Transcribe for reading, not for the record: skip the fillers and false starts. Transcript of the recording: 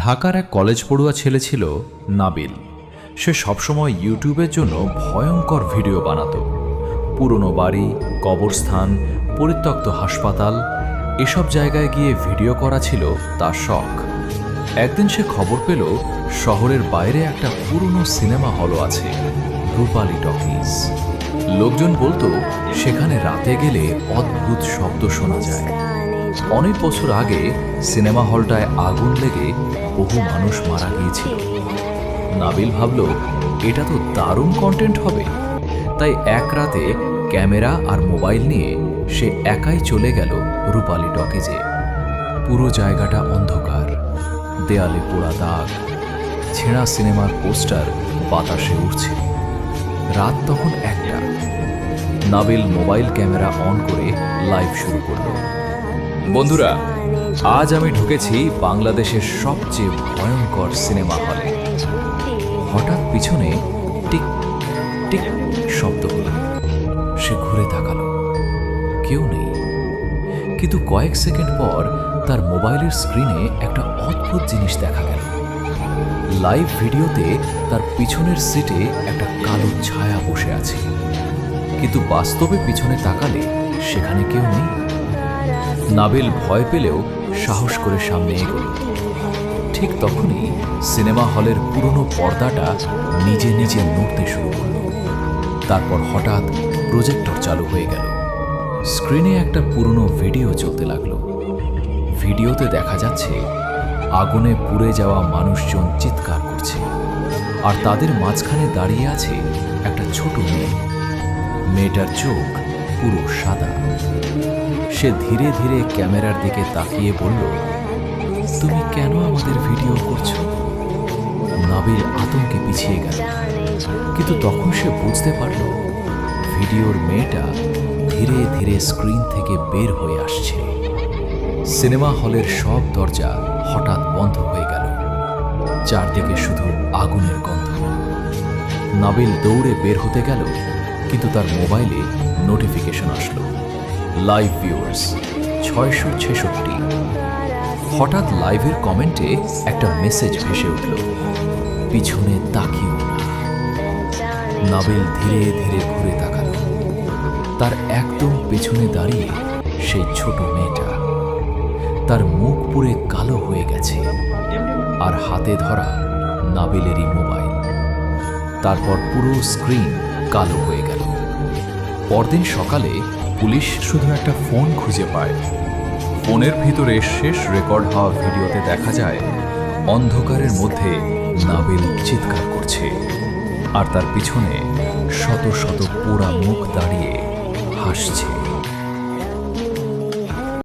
ঢাকার এক কলেজ পড়ুয়া ছেলে ছিল নাবিল। সে সবসময় ইউটিউবের জন্য ভয়ঙ্কর ভিডিও বানাতো। পুরনো বাড়ি, কবরস্থান, পরিত্যক্ত হাসপাতাল, এসব জায়গায় গিয়ে ভিডিও করা ছিল তার শখ। একদিন সে খবর পেল শহরের বাইরে একটা পুরনো সিনেমা হলও আছে, রূপালী টকিজ। লোকজন বলতো সেখানে রাতে গেলে অদ্ভুত শব্দ শোনা যায়। অনেক বছর আগে সিনেমা হলটায় আগুন লেগে বহু মানুষ মারা গিয়েছিল। নাবিল ভাবল এটা তো দারুণ কন্টেন্ট হবে। তাই এক রাতে ক্যামেরা আর মোবাইল নিয়ে সে একাই চলে গেল রূপালী টকিজে। পুরো জায়গাটা অন্ধকার, দেয়ালে পোড়া দাগ, ছেঁড়া সিনেমার পোস্টার বাতাসে উঠছে। রাত তখন 1টা। নাবিল মোবাইল ক্যামেরা অন করে লাইভ শুরু করল। বন্ধুরা, আজ আমি ঢুকেছি বাংলাদেশের সবচেয়ে ভয়ঙ্কর সিনেমা হলে। হঠাৎ পিছনে টিক টিক শব্দ হল। সে ঘুরে তাকালো, কেউ নেই। কিন্তু কয়েক সেকেন্ড পর তার মোবাইলের স্ক্রিনে একটা অদ্ভুত জিনিস দেখা গেল। লাইভ ভিডিওতে তার পিছনের সিটে একটা কালো ছায়া বসে আছে, কিন্তু বাস্তবে পিছনে তাকালে সেখানে কেউ নেই। নাবিল ভয় পেলেও সাহস করে সামনে এগোল। ঠিক তখনই সিনেমা হলের পুরনো পর্দাটা নিজে নিজে নড়তে শুরু করল। তারপর হঠাৎ প্রজেক্টর চালু হয়ে গেল। স্ক্রিনে একটা পুরনো ভিডিও চলতে লাগলো। ভিডিওতে দেখা যাচ্ছে আগুনে পুড়ে যাওয়া মানুষজন চিৎকার করছে, আর তাদের মাঝখানে দাঁড়িয়ে আছে একটা ছোট মেয়ে। মেয়েটার চোখ পুরো সাদা। সে ধীরে ধীরে ক্যামেরার দিকে তাকিয়ে বলল, তুমি কেন আমাদের ভিডিও করছো? নাবিল আতঙ্কে পিছিয়ে গেল, কিন্তু তখন সে বুঝতে পারল ভিডিওর মেয়েটা ধীরে ধীরে স্ক্রিন থেকে বের হয়ে আসছে। সিনেমা হলের সব দরজা হঠাৎ বন্ধ হয়ে গেল। চারদিকে শুধু আগুনের গন্ধ। নাবিল দৌড়ে বের হতে গেল, কিন্তু তার মোবাইলে নোটিফিকেশন আসলো, লাইভ ভিউয়ার্স 666। হঠাৎ লাইভের কমেন্টে একটা মেসেজ ভেসে উঠল, পিছনে তাকিও না। নাবিল ধীরে ধীরে ঘুরে তাকাল। তার একদম পেছনে দাঁড়িয়ে সেই ছোট মেয়েটা। তার মুখ পুরে কালো হয়ে গেছে, আর হাতে ধরা নাবিলেরই মোবাইল। তারপর পুরো স্ক্রিন কালো হয়ে গেল। পরদিন সকালে পুলিশ শুধু একটা ফোন খুঁজে পায়। ফোনের ভিতরে শেষ রেকর্ড হওয়া ভিডিওতে দেখা যায় অন্ধকারের মধ্যে নাবিল চিৎকার করছে, আর তার পিছনে শত শত পোড়া মুখ দাঁড়িয়ে হাসছে।